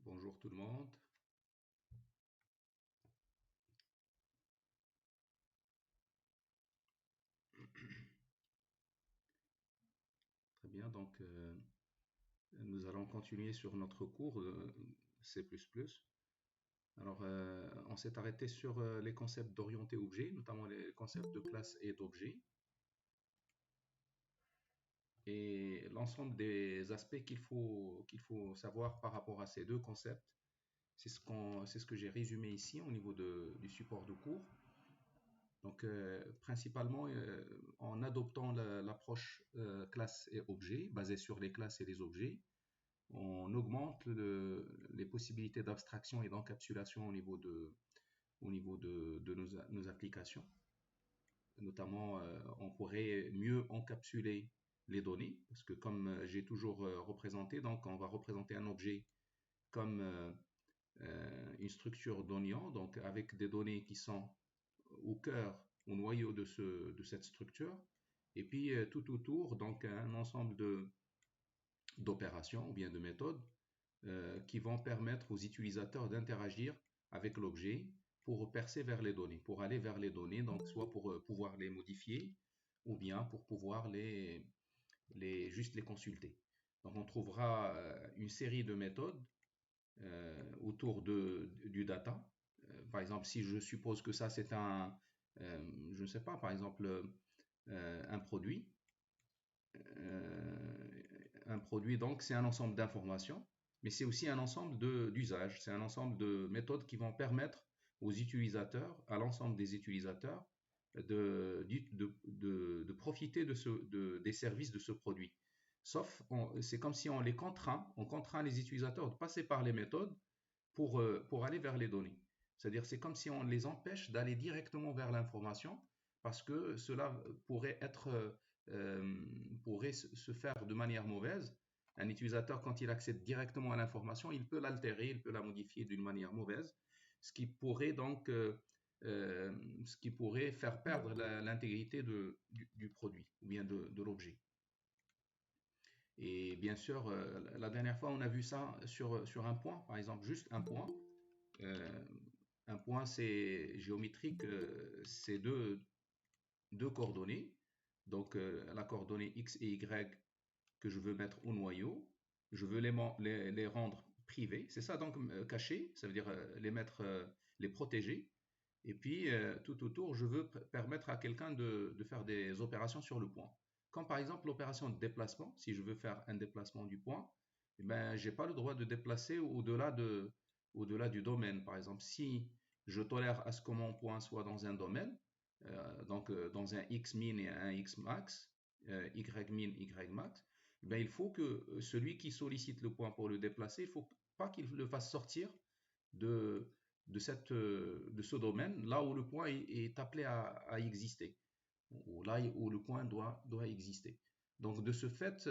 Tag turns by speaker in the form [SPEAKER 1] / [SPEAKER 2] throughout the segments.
[SPEAKER 1] Bonjour tout le monde. Très bien, donc nous allons continuer sur notre cours de C++. Alors, on s'est arrêté sur les concepts d'orienté objet, notamment les concepts de classe et d'objet, et l'ensemble des aspects qu'il faut savoir par rapport à ces deux concepts. C'est ce que j'ai résumé ici au niveau du support de cours. Donc, principalement, en adoptant l'approche classe et objet, basée sur les classes et les objets, on augmente les possibilités d'abstraction et d'encapsulation au niveau de nos applications. Notamment, on pourrait mieux encapsuler les données, parce que comme j'ai toujours représenté, donc on va représenter un objet comme une structure d'oignon, donc avec des données qui sont au cœur, au noyau de cette structure, et puis tout autour, donc un ensemble d'opérations ou bien de méthodes qui vont permettre aux utilisateurs d'interagir avec l'objet pour percer vers les données, pour aller vers les données, donc soit pour pouvoir les modifier ou bien pour pouvoir juste les consulter. Donc on trouvera une série de méthodes autour du data. Par exemple, si je suppose que ça c'est je ne sais pas, par exemple, un produit. Un produit, donc, c'est un ensemble d'informations, mais c'est aussi un ensemble d'usages. C'est un ensemble de méthodes qui vont permettre aux utilisateurs, à l'ensemble des utilisateurs, de profiter des services de ce produit. Sauf, c'est comme si on contraint les utilisateurs de passer par les méthodes pour aller vers les données. C'est-à-dire, c'est comme si on les empêche d'aller directement vers l'information, parce que cela pourrait se faire de manière mauvaise. Un utilisateur, quand il accède directement à l'information, il peut l'altérer, il peut la modifier d'une manière mauvaise, ce qui pourrait donc euh, ce qui pourrait faire perdre l'intégrité du produit ou bien de l'objet. Et bien sûr, la dernière fois, on a vu ça sur un point, par exemple, juste un point. Euh, un point, c'est géométrique, c'est deux coordonnées. Donc, la coordonnée x et y que je veux mettre au noyau, je veux les rendre privés. C'est ça, donc cachés, ça veut dire les protéger. Et puis, tout autour, je veux permettre à quelqu'un de faire des opérations sur le point. Comme par exemple l'opération de déplacement, si je veux faire un déplacement du point, eh ben, je n'ai pas le droit de déplacer au-delà du domaine. Par exemple, si je tolère à ce que mon point soit dans un domaine, donc dans un x min et un x max, y min, y max, eh ben, il faut que celui qui sollicite le point pour le déplacer, il ne faut pas qu'il le fasse sortir de, de ce domaine, là où le point est appelé à exister, ou là où le point doit exister. Donc de ce fait,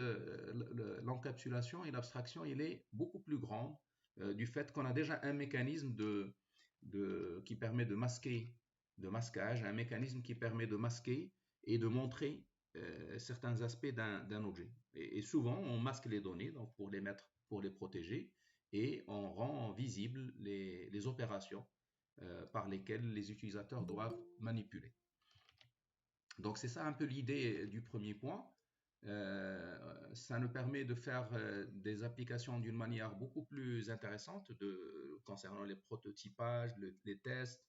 [SPEAKER 1] l'encapsulation et l'abstraction, il est beaucoup plus grande du fait qu'on a déjà un mécanisme qui permet de masquage, un mécanisme qui permet de masquer et de montrer certains aspects d'un objet. Et souvent, on masque les données donc pour les mettre, pour les protéger, et on rend visibles les opérations par lesquelles les utilisateurs doivent manipuler. Donc c'est ça un peu l'idée du premier point. Ça nous permet de faire des applications d'une manière beaucoup plus intéressante concernant les prototypages, les tests.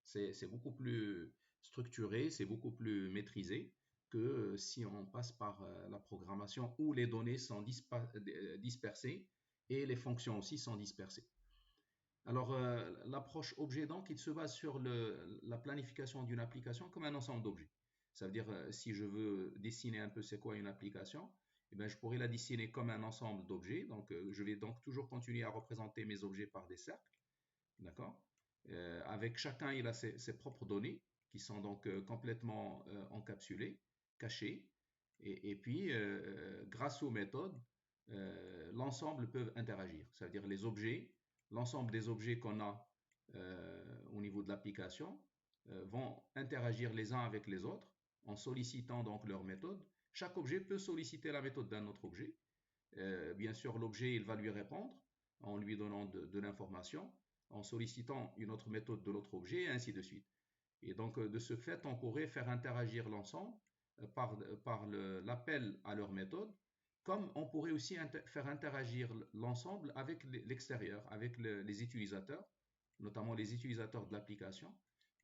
[SPEAKER 1] C'est beaucoup plus structuré, c'est beaucoup plus maîtrisé que si on passe par la programmation où les données sont dispersées et les fonctions aussi sont dispersées. Alors, l'approche objet, donc, il se base sur la planification d'une application comme un ensemble d'objets. Ça veut dire, si je veux dessiner un peu c'est quoi une application, eh bien, je pourrais la dessiner comme un ensemble d'objets. Donc, je vais donc toujours continuer à représenter mes objets par des cercles. D'accord? Avec chacun, il a ses propres données qui sont donc complètement encapsulées, cachées. Et puis, grâce aux méthodes, l'ensemble peut interagir. Ça veut dire les objets, l'ensemble des objets qu'on a au niveau de l'application vont interagir les uns avec les autres en sollicitant donc leur méthode. Chaque objet peut solliciter la méthode d'un autre objet. Bien sûr, l'objet, il va lui répondre en lui donnant de l'information, en sollicitant une autre méthode de l'autre objet, et ainsi de suite. Et donc, de ce fait, on pourrait faire interagir l'ensemble par l'appel à leur méthode, comme on pourrait aussi faire interagir l'ensemble avec l'extérieur, avec les utilisateurs, notamment les utilisateurs de l'application.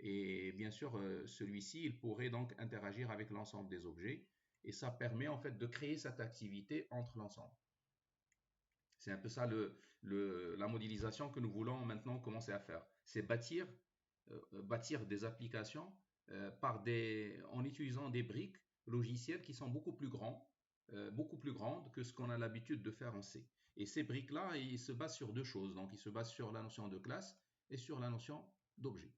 [SPEAKER 1] Et bien sûr, celui-ci, il pourrait donc interagir avec l'ensemble des objets. Et ça permet en fait de créer cette activité entre l'ensemble. C'est un peu ça la modélisation que nous voulons maintenant commencer à faire. C'est bâtir des applications en utilisant des briques logicielles qui sont beaucoup plus grandes que ce qu'on a l'habitude de faire en C. Et ces briques-là, ils se basent sur deux choses. Donc, ils se basent sur la notion de classe et sur la notion d'objet.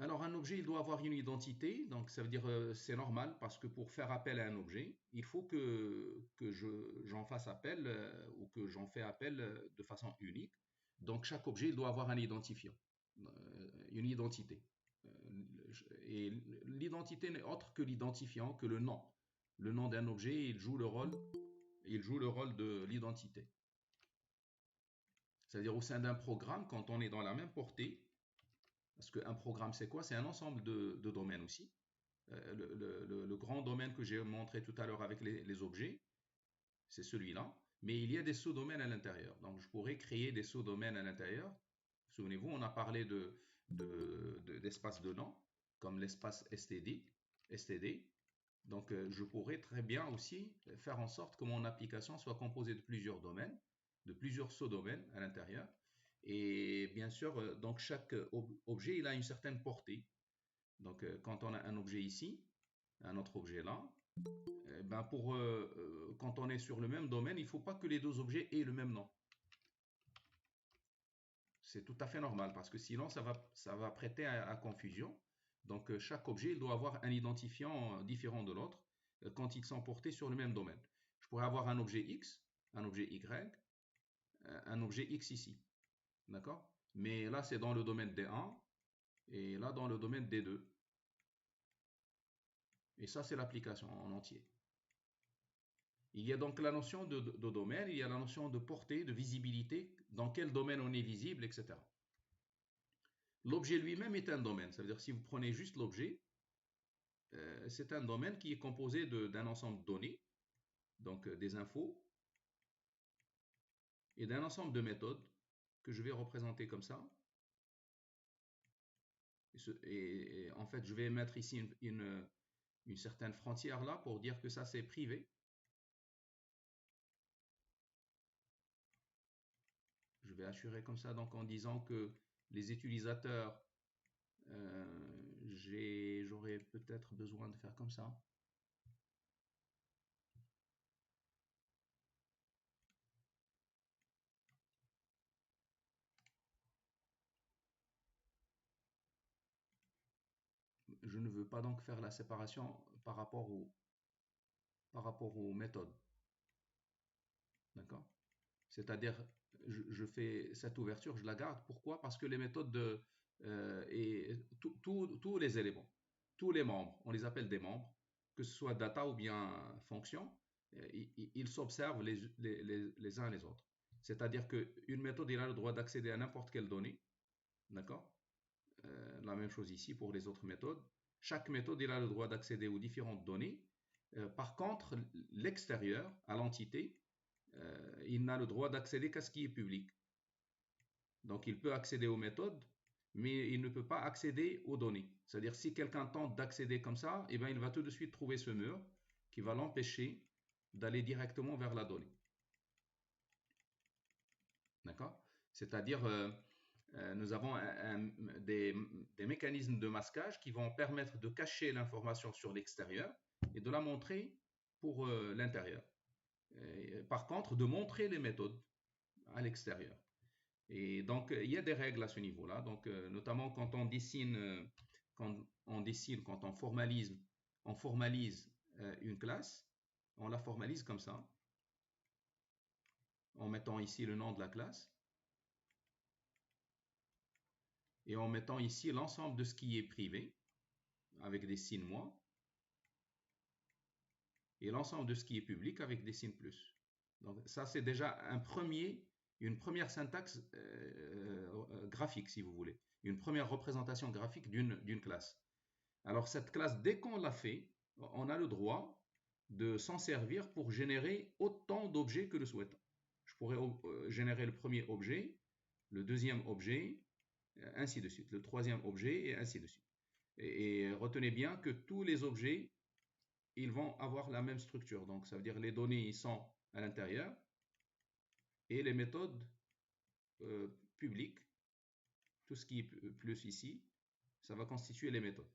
[SPEAKER 1] Alors un objet, il doit avoir une identité, donc ça veut dire c'est normal parce que pour faire appel à un objet, il faut que j'en fasse appel ou que j'en fais appel de façon unique. Donc chaque objet, il doit avoir un identifiant, une identité. Et l'identité n'est autre que l'identifiant, que le nom. Le nom d'un objet, il joue le rôle de l'identité. C'est-à-dire au sein d'un programme, quand on est dans la même portée, parce qu'un programme, c'est quoi? C'est un ensemble de domaines aussi. Le grand domaine que j'ai montré tout à l'heure avec les objets, c'est celui-là. Mais il y a des sous-domaines à l'intérieur. Donc, je pourrais créer des sous-domaines à l'intérieur. Souvenez-vous, on a parlé d'espace de nom, comme l'espace STD. Donc, je pourrais très bien aussi faire en sorte que mon application soit composée de plusieurs domaines, de plusieurs sous-domaines à l'intérieur. Et bien sûr, donc chaque objet, il a une certaine portée. Donc, quand on a un objet ici, un autre objet là, ben quand on est sur le même domaine, il ne faut pas que les deux objets aient le même nom. C'est tout à fait normal parce que sinon, ça va prêter à confusion. Donc, chaque objet, il doit avoir un identifiant différent de l'autre quand ils sont portés sur le même domaine. Je pourrais avoir un objet X, un objet Y, un objet X ici. D'accord? Mais là, c'est dans le domaine D1 et là, dans le domaine D2. Et ça, c'est l'application en entier. Il y a donc la notion de domaine, il y a la notion de portée, de visibilité, dans quel domaine on est visible, etc. L'objet lui-même est un domaine. Ça veut dire si vous prenez juste l'objet, c'est un domaine qui est composé d'un ensemble de données, donc des infos, et d'un ensemble de méthodes que je vais représenter comme ça. Et en fait, je vais mettre ici une certaine frontière là pour dire que ça c'est privé. Je vais assurer comme ça donc en disant que les utilisateurs, j'aurais peut-être besoin de faire comme ça. Je ne veux pas donc faire la séparation par rapport aux méthodes. D'accord? C'est-à-dire, je fais cette ouverture, je la garde. Pourquoi? Parce que les méthodes et tous les éléments. tous les membres, on les appelle des membres, que ce soit data ou bien fonction, ils s'observent les uns les autres. C'est-à-dire qu'une méthode, il a le droit d'accéder à n'importe quelle donnée, d'accord? La même chose ici pour les autres méthodes. Chaque méthode, il a le droit d'accéder aux différentes données. Par contre, l'extérieur, à l'entité, il n'a le droit d'accéder qu'à ce qui est public. Donc, il peut accéder aux méthodes, mais il ne peut pas accéder aux données. C'est-à-dire, si quelqu'un tente d'accéder comme ça, eh bien, il va tout de suite trouver ce mur qui va l'empêcher d'aller directement vers la donnée. D'accord? C'est-à-dire, nous avons des mécanismes de masquage qui vont permettre de cacher l'information sur l'extérieur et de la montrer pour l'intérieur. Par contre, de montrer les méthodes à l'extérieur. Et donc, il y a des règles à ce niveau-là. Donc, notamment quand on dessine, quand on formalise une classe, on la formalise comme ça, en mettant ici le nom de la classe, et en mettant ici l'ensemble de ce qui est privé, avec des signes moins, et l'ensemble de ce qui est public avec des signes plus. Donc, ça, c'est déjà une première syntaxe graphique, si vous voulez, une première représentation graphique d'une classe. Alors, cette classe, dès qu'on l'a fait, on a le droit de s'en servir pour générer autant d'objets que le souhaitant. Je pourrais générer le premier objet, le deuxième objet, ainsi de suite, le troisième objet, et ainsi de suite. Et retenez bien que tous les objets, ils vont avoir la même structure. Donc, ça veut dire les données, ils sont à l'intérieur, et les méthodes publiques, tout ce qui est plus ici, ça va constituer les méthodes.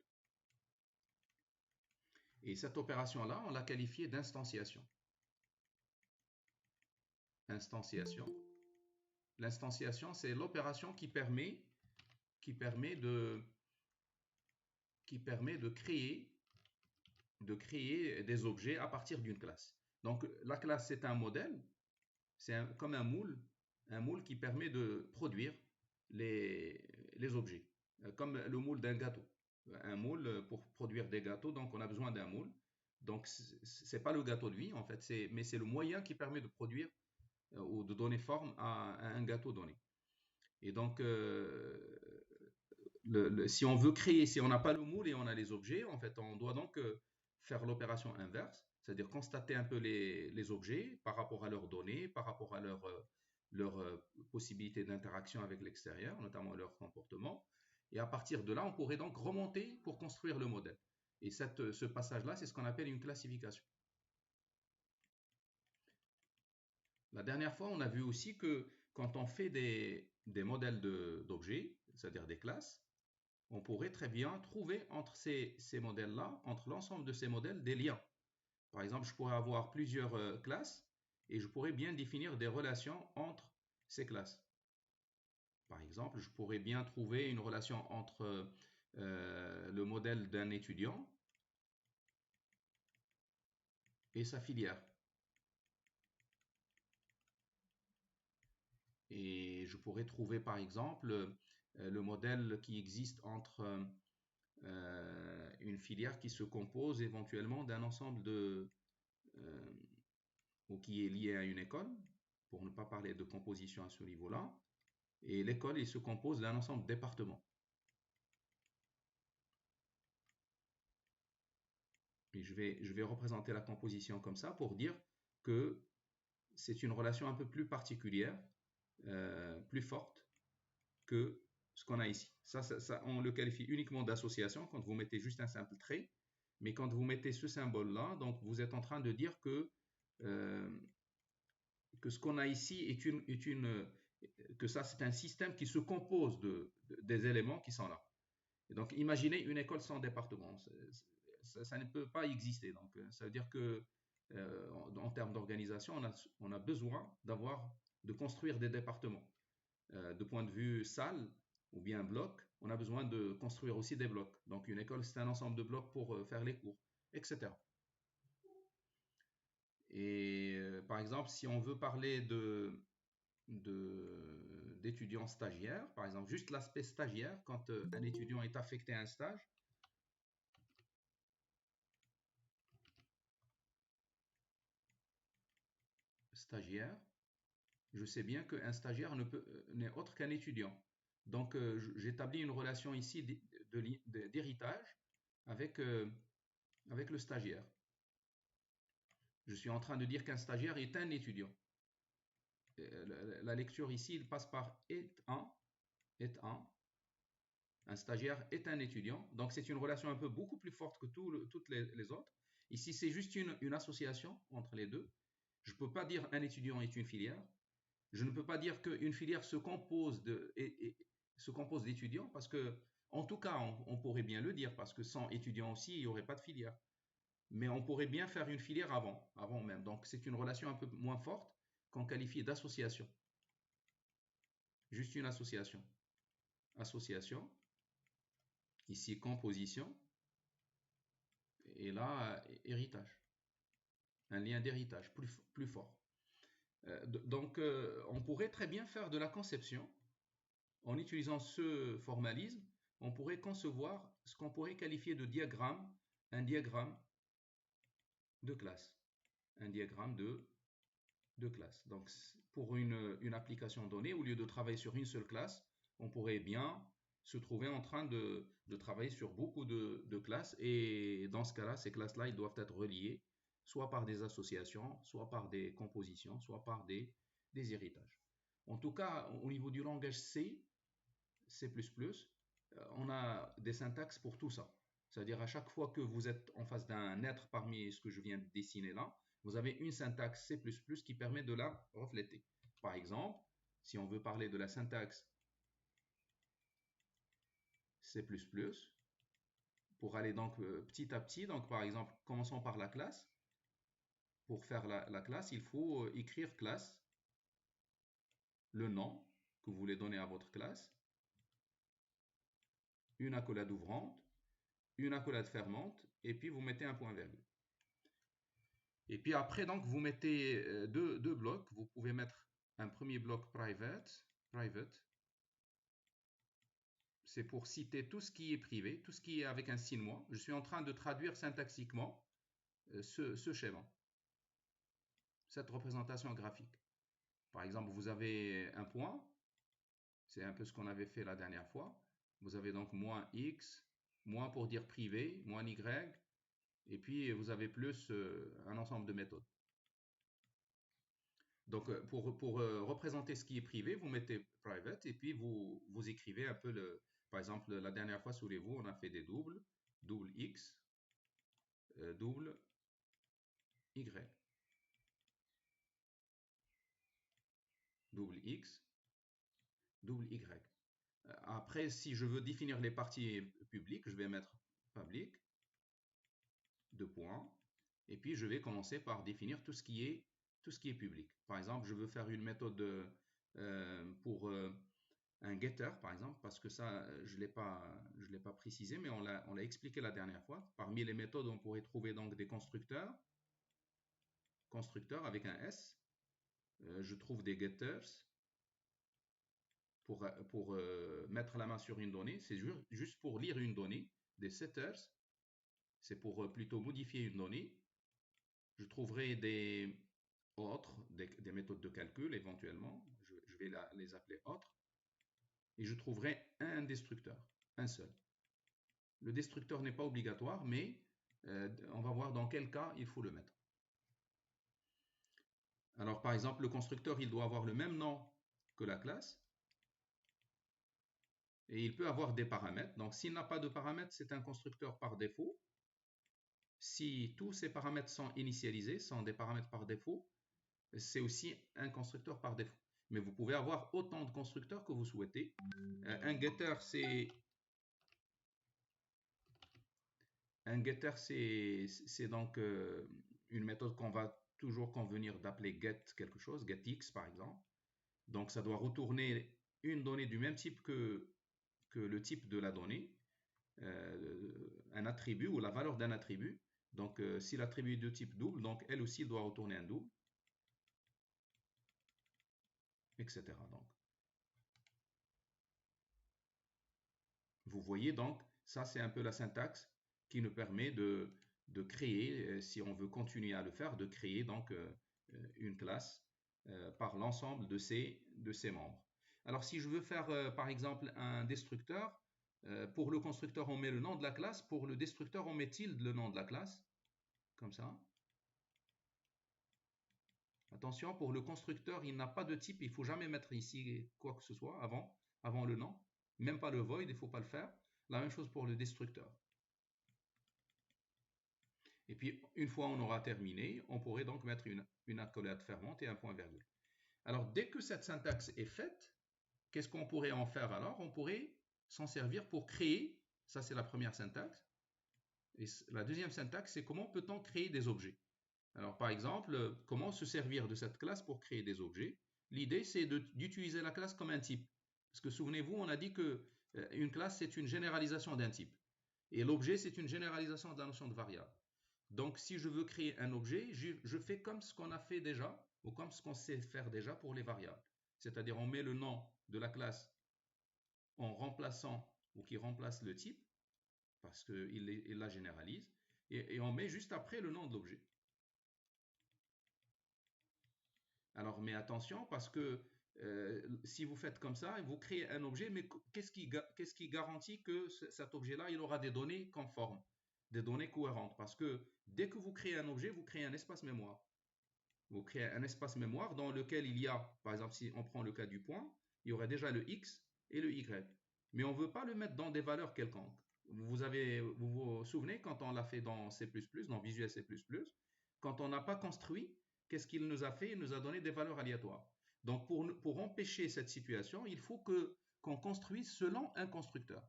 [SPEAKER 1] Et cette opération-là, on l'a qualifiée d'instanciation. Instanciation. L'instanciation, c'est l'opération qui permet de créer des objets à partir d'une classe. Donc, la classe, c'est un modèle, c'est comme un moule qui permet de produire les objets, comme le moule d'un gâteau. Un moule pour produire des gâteaux, donc on a besoin d'un moule. Donc, ce n'est pas le gâteau de vie, en fait, mais c'est le moyen qui permet de produire ou de donner forme à un gâteau donné. Et donc, si on veut créer, si on n'a pas le moule et on a les objets, en fait, on doit donc faire l'opération inverse, c'est-à-dire constater un peu les objets par rapport à leurs données, par rapport à leur possibilité d'interaction avec l'extérieur, notamment leur comportement. Et à partir de là, on pourrait donc remonter pour construire le modèle. Et ce passage-là, c'est ce qu'on appelle une classification. La dernière fois, on a vu aussi que quand on fait des modèles d'objets, c'est-à-dire des classes, on pourrait très bien trouver entre ces modèles-là, entre l'ensemble de ces modèles, des liens. Par exemple, je pourrais avoir plusieurs classes et je pourrais bien définir des relations entre ces classes. Par exemple, je pourrais bien trouver une relation entre le modèle d'un étudiant et sa filière. Et je pourrais trouver par exemple le modèle qui existe entre une filière qui se compose éventuellement d'un ensemble ou qui est lié à une école, pour ne pas parler de composition à ce niveau-là. Et l'école, il se compose d'un ensemble de départements. Et je vais représenter la composition comme ça pour dire que c'est une relation un peu plus particulière, plus forte que ce qu'on a ici. Ça, on le qualifie uniquement d'association quand vous mettez juste un simple trait. Mais quand vous mettez ce symbole-là, donc vous êtes en train de dire que ce qu'on a ici que ça c'est un système qui se compose des éléments qui sont là. Et donc imaginez une école sans département. Ça ne peut pas exister. Donc ça veut dire que en termes d'organisation, on a besoin de construire des départements. De point de vue salle ou bien bloc, on a besoin de construire aussi des blocs. Donc une école, c'est un ensemble de blocs pour faire les cours, etc. Et par exemple, si on veut parler d'étudiants stagiaires, par exemple, juste l'aspect stagiaire, quand un étudiant est affecté à un stage, stagiaire, je sais bien qu'un stagiaire n'est autre qu'un étudiant. Donc, j'établis une relation ici d'héritage avec, avec le stagiaire. Je suis en train de dire qu'un stagiaire est un étudiant. La lecture ici, il passe par est un. Un stagiaire est un étudiant. Donc, c'est une relation un peu beaucoup plus forte que toutes les autres. Ici, c'est juste une association entre les deux. Je ne peux pas dire un étudiant est une filière. Je ne peux pas dire qu'une filière se compose d'étudiants parce que, en tout cas, on pourrait bien le dire parce que sans étudiants aussi, il n'y aurait pas de filière. Mais on pourrait bien faire une filière avant même. Donc, c'est une relation un peu moins forte qu'on qualifie d'association. Juste une association. Association. Ici, composition. Et là, héritage. Un lien d'héritage plus fort. Donc, on pourrait très bien faire de la conception. En utilisant ce formalisme, on pourrait concevoir ce qu'on pourrait qualifier de diagramme, un diagramme de classe. Un diagramme de classe. Donc, pour une application donnée, au lieu de travailler sur une seule classe, on pourrait bien se trouver en train de travailler sur beaucoup de classes. Et dans ce cas-là, ces classes-là, ils doivent être reliées soit par des associations, soit par des compositions, soit par des héritages. En tout cas, au niveau du langage C++, on a des syntaxes pour tout ça. C'est-à-dire à chaque fois que vous êtes en face d'un être parmi ce que je viens de dessiner là, vous avez une syntaxe C++ qui permet de la refléter. Par exemple, si on veut parler de la syntaxe C++, pour aller donc petit à petit, donc par exemple, commençons par la classe. Pour faire la classe, il faut écrire classe, le nom que vous voulez donner à votre classe, une accolade ouvrante, une accolade fermante, et puis vous mettez un point-virgule. Et puis après, donc, vous mettez deux blocs. Vous pouvez mettre un premier bloc private. C'est pour citer tout ce qui est privé, tout ce qui est avec un signe moins. Je suis en train de traduire syntaxiquement ce schéma, cette représentation graphique. Par exemple, vous avez un point. C'est un peu ce qu'on avait fait la dernière fois. Vous avez donc moins x, moins pour dire privé, moins y, et puis vous avez plus un ensemble de méthodes. Donc, pour représenter ce qui est privé, vous mettez private et puis vous écrivez un peu par exemple, la dernière fois, souvenez-vous, on a fait des double x, double y, double x, double y. Après, si je veux définir les parties publiques, je vais mettre public, deux points, et puis je vais commencer par définir tout ce qui est public. Par exemple, je veux faire une méthode pour un getter, par exemple, parce que ça, je l'ai pas précisé, mais on l'a expliqué la dernière fois. Parmi les méthodes, on pourrait trouver donc des constructeurs avec un S. Je trouve des getters pour mettre la main sur une donnée. C'est juste pour lire une donnée. Des setters, c'est pour plutôt modifier une donnée. Je trouverai des autres, des méthodes de calcul éventuellement. Je vais les appeler autres. Et je trouverai un destructeur, un seul. Le destructeur n'est pas obligatoire, mais on va voir dans quel cas il faut le mettre. Alors, par exemple, le constructeur, il doit avoir le même nom que la classe. Et il peut avoir des paramètres. Donc, s'il n'a pas de paramètres, c'est un constructeur par défaut. Si tous ces paramètres sont initialisés, sont des paramètres par défaut, c'est aussi un constructeur par défaut. Mais vous pouvez avoir autant de constructeurs que vous souhaitez. Un getter, c'est donc une méthode qu'on va toujours convenir d'appeler get quelque chose, getX par exemple. Donc ça doit retourner une donnée du même type que le type de la donnée, un attribut ou la valeur d'un attribut. Donc si l'attribut est de type double, donc elle aussi doit retourner un double, etc. Donc, vous voyez donc, ça c'est un peu la syntaxe qui nous permet de créer, si on veut continuer à le faire, de créer donc une classe par l'ensemble de ces membres. Alors si je veux faire par exemple un destructeur, pour le constructeur on met le nom de la classe, pour le destructeur on met tilde le nom de la classe, comme ça. Attention, pour le constructeur il n'a pas de type, il ne faut jamais mettre ici quoi que ce soit avant le nom, même pas le void, il ne faut pas le faire. La même chose pour le destructeur. Et puis une fois on aura terminé, on pourrait donc mettre une accolade fermante et un point virgule. Alors dès que cette syntaxe est faite, qu'est-ce qu'on pourrait en faire alors? On pourrait s'en servir pour créer, ça c'est la première syntaxe, et la deuxième syntaxe c'est comment peut-on créer des objets. Alors par exemple, comment se servir de cette classe pour créer des objets? L'idée c'est d'utiliser la classe comme un type, parce que souvenez-vous on a dit que une classe c'est une généralisation d'un type, et l'objet c'est une généralisation de la notion de variable. Donc si je veux créer un objet, je fais comme ce qu'on a fait déjà, ou comme ce qu'on sait faire déjà pour les variables. C'est-à-dire on met le nom de la classe en remplaçant, ou qui remplace le type, parce qu'il la généralise, et on met juste après le nom de l'objet. Alors mais attention, parce que si vous faites comme ça, vous créez un objet, mais qu'est-ce qui garantit que cet objet-là, il aura des données conformes, des données cohérentes? Parce que dès que vous créez un objet, vous créez un espace mémoire. Vous créez un espace mémoire dans lequel il y a, par exemple, si on prend le cas du point, il y aurait déjà le x et le y. Mais on ne veut pas le mettre dans des valeurs quelconques. Vous vous souvenez quand on l'a fait dans C++, dans Visual C++, quand on n'a pas construit, qu'est-ce qu'il nous a fait? Il nous a donné des valeurs aléatoires. Donc pour empêcher cette situation, il faut qu'on construise selon un constructeur.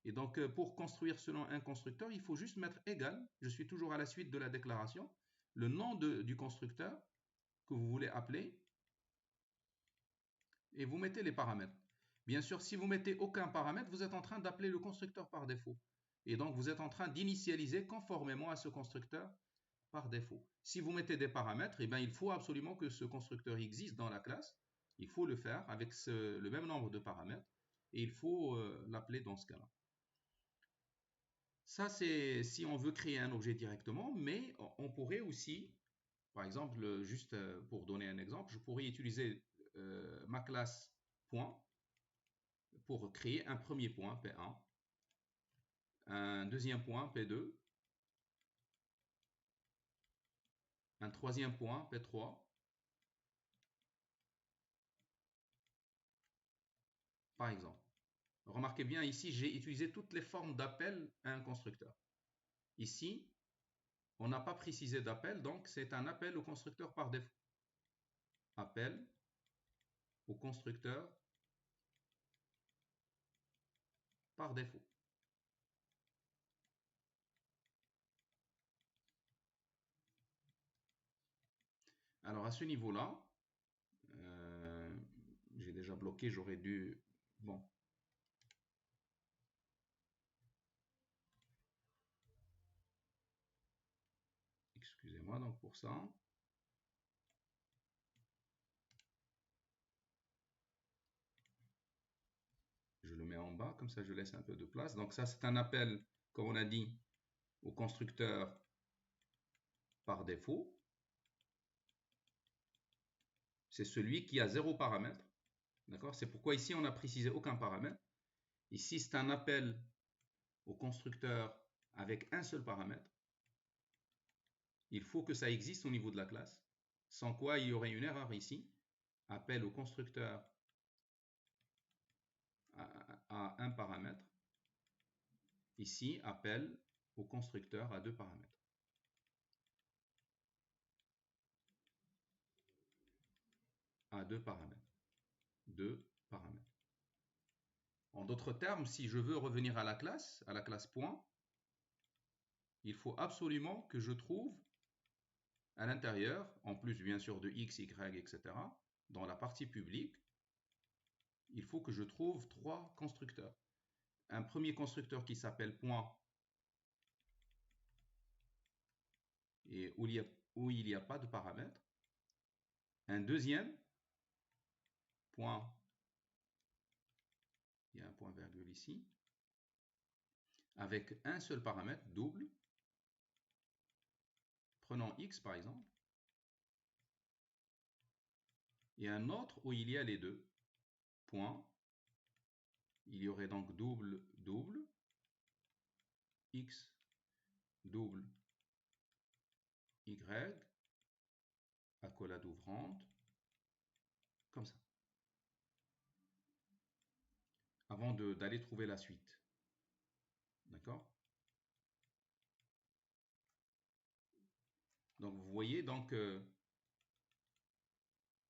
[SPEAKER 1] Et donc pour construire selon un constructeur, il faut juste mettre égal, je suis toujours à la suite de la déclaration, le nom du constructeur que vous voulez appeler, et vous mettez les paramètres. Bien sûr, si vous mettez aucun paramètre, vous êtes en train d'appeler le constructeur par défaut. Et donc, vous êtes en train d'initialiser conformément à ce constructeur par défaut. Si vous mettez des paramètres, eh bien, il faut absolument que ce constructeur existe dans la classe. Il faut le faire avec le même nombre de paramètres. Et il faut l'appeler dans ce cas-là. Ça, c'est si on veut créer un objet directement, mais on pourrait aussi, par exemple, juste pour donner un exemple, je pourrais utiliser ma classe point pour créer un premier point P1, un deuxième point P2, un troisième point P3, par exemple. Remarquez bien ici, j'ai utilisé toutes les formes d'appel à un constructeur. Ici, on n'a pas précisé d'appel, donc c'est un appel au constructeur par défaut. Appel au constructeur par défaut. Alors à ce niveau-là, j'ai déjà bloqué, j'aurais dû... Bon. Excusez-moi donc pour ça. Je le mets en bas, comme ça je laisse un peu de place. Donc ça c'est un appel, comme on a dit, au constructeur par défaut. C'est celui qui a 0 paramètre. D'accord? C'est pourquoi ici on n'a précisé aucun paramètre. Ici c'est un appel au constructeur avec un seul paramètre. Il faut que ça existe au niveau de la classe. Sans quoi il y aurait une erreur ici. Appel au constructeur à un paramètre. Ici, appel au constructeur à 2 paramètres. À 2 paramètres. 2 paramètres. En d'autres termes, si je veux revenir à la classe point, il faut absolument que je trouve à l'intérieur, en plus bien sûr de x, y, etc., dans la partie publique, il faut que je trouve 3 constructeurs. Un premier constructeur qui s'appelle point et où il n'y a pas de paramètres. Un deuxième point, il y a un point virgule ici, avec un seul paramètre, double. Prenons x par exemple. et un autre où il y a les deux. Point. Il y aurait donc double, double, x, double, y, accolade ouvrante, comme ça. Avant d'aller trouver la suite. D'accord? Donc vous voyez, donc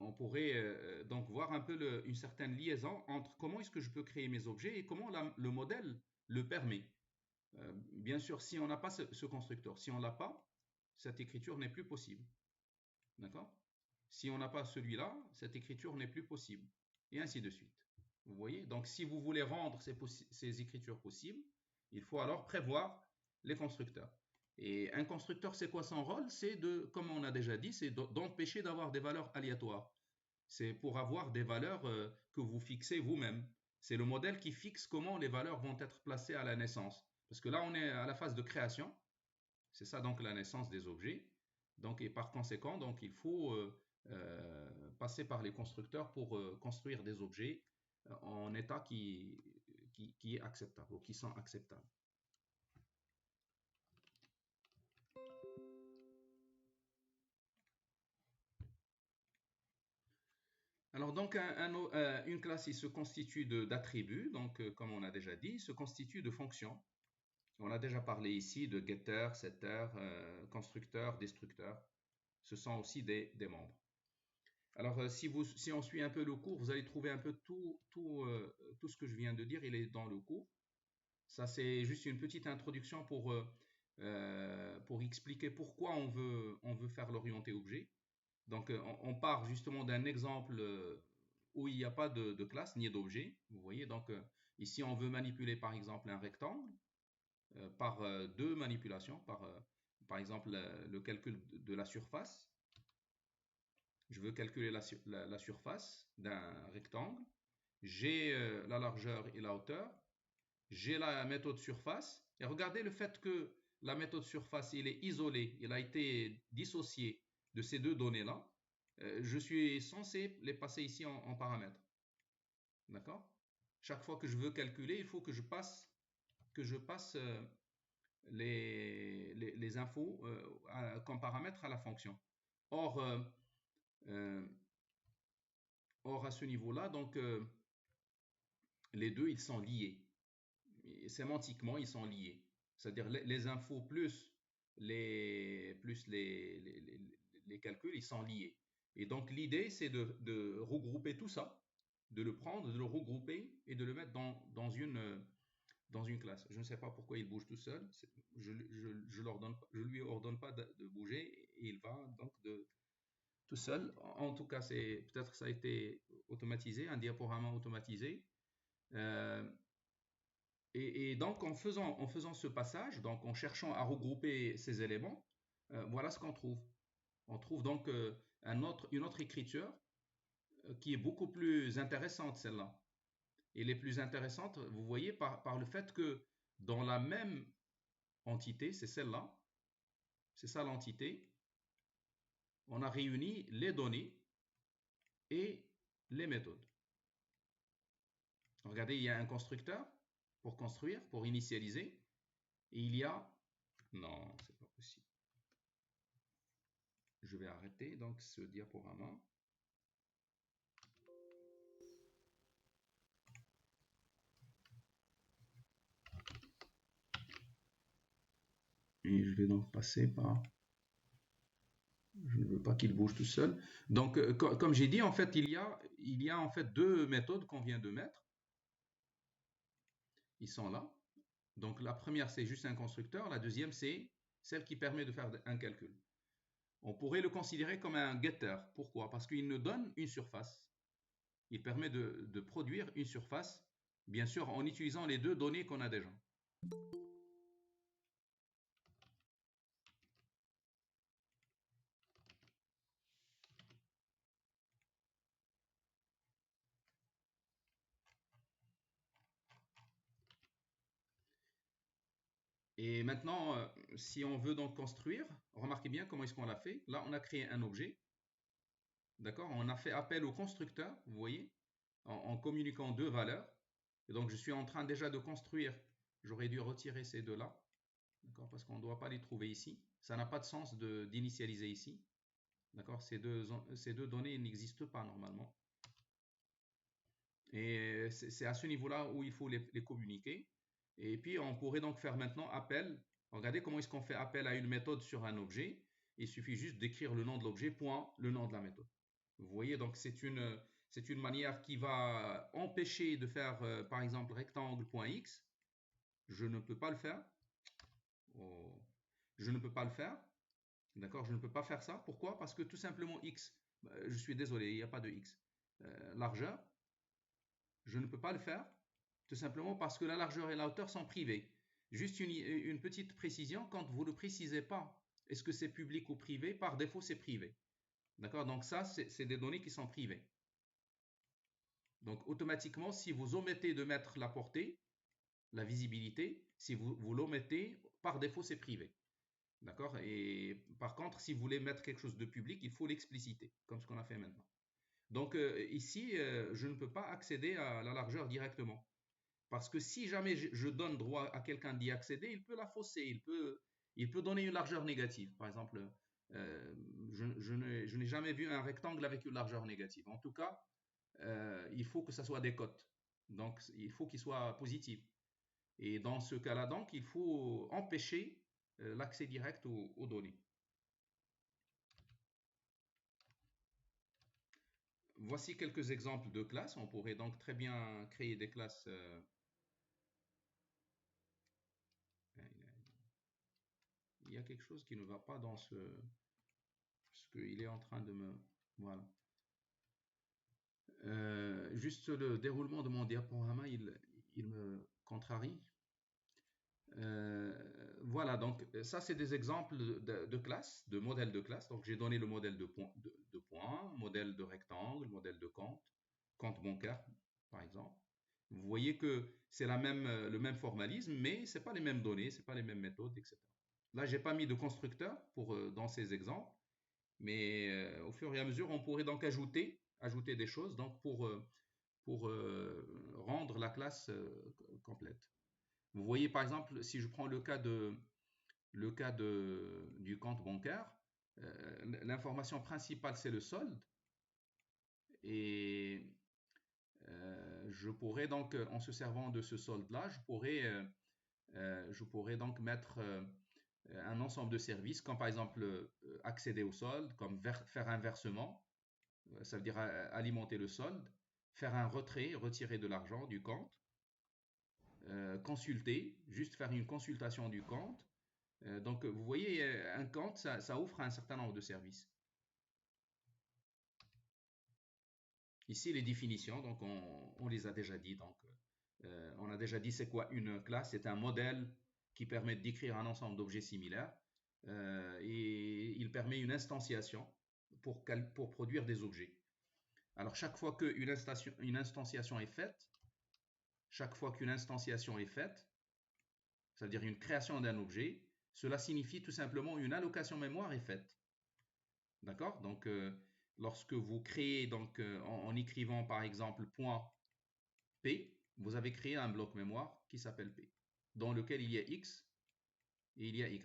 [SPEAKER 1] on pourrait donc voir un peu une certaine liaison entre comment est-ce que je peux créer mes objets et comment le modèle le permet. Bien sûr, si on n'a pas ce constructeur, si on l'a pas, cette écriture n'est plus possible. D'accord? Si on n'a pas celui-là, cette écriture n'est plus possible. Et ainsi de suite. Vous voyez? Donc si vous voulez rendre ces écritures possibles, il faut alors prévoir les constructeurs. Et un constructeur, c'est quoi son rôle? C'est de, comme on a déjà dit, c'est d'empêcher d'avoir des valeurs aléatoires. C'est pour avoir des valeurs que vous fixez vous-même. C'est le modèle qui fixe comment les valeurs vont être placées à la naissance. Parce que là, on est à la phase de création. C'est ça donc la naissance des objets. Donc, et par conséquent, donc, il faut passer par les constructeurs pour construire des objets en état qui est acceptable ou qui sont acceptables. Alors donc une classe il se constitue d'attributs, donc comme on a déjà dit, il se constitue de fonctions. On a déjà parlé ici de getter, setter, constructeur, destructeur. Ce sont aussi des membres. Alors si on suit un peu le cours, vous allez trouver un peu tout ce que je viens de dire, il est dans le cours. Ça c'est juste une petite introduction pour expliquer pourquoi on veut faire l'orienté objet. Donc, on part justement d'un exemple où il n'y a pas de classe ni d'objet. Vous voyez, donc ici, on veut manipuler par exemple un rectangle par deux manipulations, par exemple le calcul de la surface. Je veux calculer la surface d'un rectangle. J'ai la largeur et la hauteur. J'ai la méthode surface. Et regardez le fait que la méthode surface, il est isolée, il a été dissocié de ces deux données-là. Je suis censé les passer ici en paramètres. D'accord? Chaque fois que je veux calculer, il faut que je passe les infos comme paramètres à la fonction. Or, euh, or à ce niveau-là, donc les deux, ils sont liés. Et sémantiquement, ils sont liés. C'est-à-dire les infos plus les calculs, ils sont liés. Et donc l'idée, c'est de regrouper tout ça, de le prendre, de le regrouper et de le mettre dans une classe. Je ne sais pas pourquoi il bouge tout seul. Je lui ordonne pas de bouger et il va donc tout seul. En tout cas, peut-être ça a été automatisé, un diaporama automatisé. Euh, et donc, en faisant ce passage, donc en cherchant à regrouper ces éléments, voilà ce qu'on trouve. On trouve donc une autre écriture qui est beaucoup plus intéressante, celle-là. Et les plus intéressantes, vous voyez, par le fait que dans la même entité, c'est celle-là, c'est ça l'entité, on a réuni les données et les méthodes. Regardez, il y a un constructeur pour construire, pour initialiser, et il y a... Non, c'est pas possible. Je vais arrêter donc ce diaporama. Et je vais donc passer par... Je ne veux pas qu'il bouge tout seul. Donc, comme j'ai dit, en fait, il y a en fait deux méthodes qu'on vient de mettre. Ils sont là. Donc, la première, c'est juste un constructeur. La deuxième, c'est celle qui permet de faire un calcul. On pourrait le considérer comme un getter. Pourquoi? Parce qu'il nous donne une surface. Il permet de produire une surface, bien sûr, en utilisant les deux données qu'on a déjà. Et maintenant, si on veut donc construire, remarquez bien comment est-ce qu'on l'a fait. Là, on a créé un objet. d'accord? On a fait appel au constructeur, vous voyez, en communiquant deux valeurs. Et donc, je suis en train déjà de construire. J'aurais dû retirer ces deux-là, d'accord? Parce qu'on ne doit pas les trouver ici. Ça n'a pas de sens d'initialiser ici, d'accord? Ces deux données n'existent pas normalement. Et c'est à ce niveau-là où il faut les communiquer. Et puis, on pourrait donc faire maintenant appel. Regardez comment est-ce qu'on fait appel à une méthode sur un objet. Il suffit juste d'écrire le nom de l'objet, point, le nom de la méthode. Vous voyez, donc c'est une manière qui va empêcher de faire, par exemple, rectangle.x. Je ne peux pas le faire. Oh. Je ne peux pas le faire. D'accord? Je ne peux pas faire ça. Pourquoi? Parce que tout simplement x, je suis désolé, il n'y a pas de x. Largeur, je ne peux pas le faire, tout simplement parce que la largeur et la hauteur sont privées. Juste une petite précision, quand vous ne précisez pas, est-ce que c'est public ou privé? Par défaut, c'est privé. D'accord? Donc ça, c'est des données qui sont privées. Donc automatiquement, si vous omettez de mettre la portée, la visibilité, si vous l'omettez, par défaut, c'est privé. D'accord? Et par contre, si vous voulez mettre quelque chose de public, il faut l'expliciter, comme ce qu'on a fait maintenant. Donc ici, je ne peux pas accéder à la largeur directement. Parce que si jamais je donne droit à quelqu'un d'y accéder, il peut la fausser, il peut donner une largeur négative. Par exemple, euh, je n'ai jamais vu un rectangle avec une largeur négative. En tout cas, il faut que ça soit des cotes. Donc, il faut qu'il soit positif. Et dans ce cas-là, donc, il faut empêcher l'accès direct aux données. Voici quelques exemples de classes. On pourrait donc très bien créer des classes. Il y a quelque chose qui ne va pas dans ce... Parce qu'il est en train de me... Voilà. Juste le déroulement de mon diaporama, il me contrarie. Euh, voilà, donc ça c'est des exemples de classes, de modèles de classe. Donc j'ai donné le modèle de points, modèle de rectangle, modèle de compte bancaire par exemple. Vous voyez que c'est le même formalisme, mais ce n'est pas les mêmes données, ce n'est pas les mêmes méthodes, etc. Là, j'ai pas mis de constructeur dans ces exemples, mais au fur et à mesure, on pourrait donc ajouter des choses donc pour rendre la classe complète. Vous voyez par exemple, si je prends du compte bancaire, l'information principale c'est le solde et je pourrais donc, en se servant de ce solde-là, je pourrais donc mettre un ensemble de services, comme par exemple accéder au solde, comme faire un versement, ça veut dire alimenter le solde, faire un retrait, retirer de l'argent du compte, consulter, juste faire une consultation du compte. Donc vous voyez, un compte, ça offre un certain nombre de services. Ici, les définitions, donc on les a déjà dit. Donc, on a déjà dit c'est quoi une classe? C'est un modèle qui permet de décrire un ensemble d'objets similaires et il permet une instantiation pour produire des objets. Alors, chaque fois qu'une instantiation est faite, chaque fois qu'une instantiation est faite, c'est-à-dire une création d'un objet, cela signifie tout simplement une allocation mémoire est faite. D'accord? Donc, lorsque vous créez donc, en écrivant par exemple point P, vous avez créé un bloc mémoire qui s'appelle P, dans lequel il y a X et il y a Y.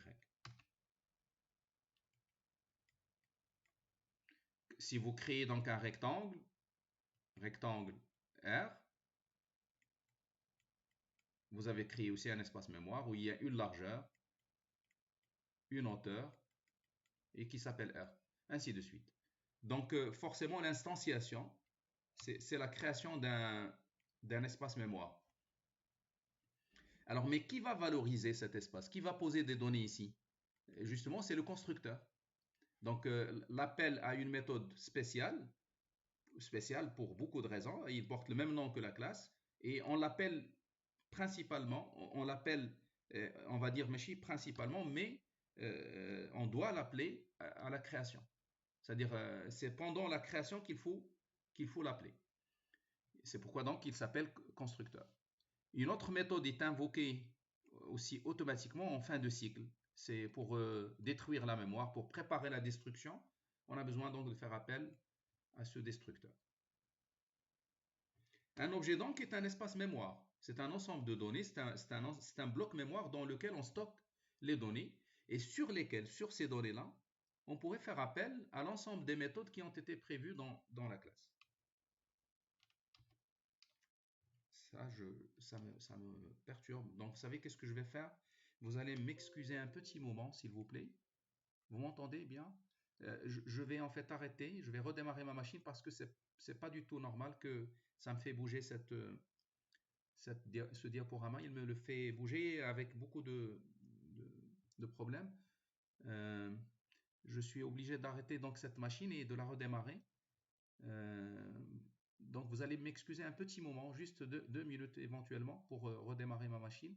[SPEAKER 1] Si vous créez donc un rectangle R, vous avez créé aussi un espace mémoire où il y a une largeur, une hauteur et qui s'appelle R, ainsi de suite. Donc forcément l'instanciation, c'est la création d'un espace mémoire. Alors mais qui va valoriser cet espace? Qui va poser des données ici? Justement, c'est le constructeur. Donc l'appel à une méthode spéciale pour beaucoup de raisons, il porte le même nom que la classe et on l'appelle principalement, on l'appelle, on va dire Meshi principalement, mais on doit l'appeler à la création. C'est-à-dire, c'est pendant la création qu'il faut l'appeler. C'est pourquoi donc il s'appelle constructeur. Une autre méthode est invoquée aussi automatiquement en fin de cycle. C'est pour détruire la mémoire, pour préparer la destruction. On a besoin donc de faire appel à ce destructeur. Un objet donc est un espace mémoire. C'est un ensemble de données, c'est un bloc mémoire dans lequel on stocke les données et sur ces données-là, on pourrait faire appel à l'ensemble des méthodes qui ont été prévues dans la classe. Ça me perturbe. Donc, vous savez qu'est-ce que je vais faire? Vous allez m'excuser un petit moment, s'il vous plaît. Vous m'entendez bien? Je vais en fait arrêter, je vais redémarrer ma machine parce que c'est pas du tout normal que ça me fait bouger ce diaporama. Il me le fait bouger avec beaucoup de problèmes. Euh, je suis obligé d'arrêter donc cette machine et de la redémarrer. Euh, donc vous allez m'excuser un petit moment, juste 2 minutes éventuellement pour redémarrer ma machine.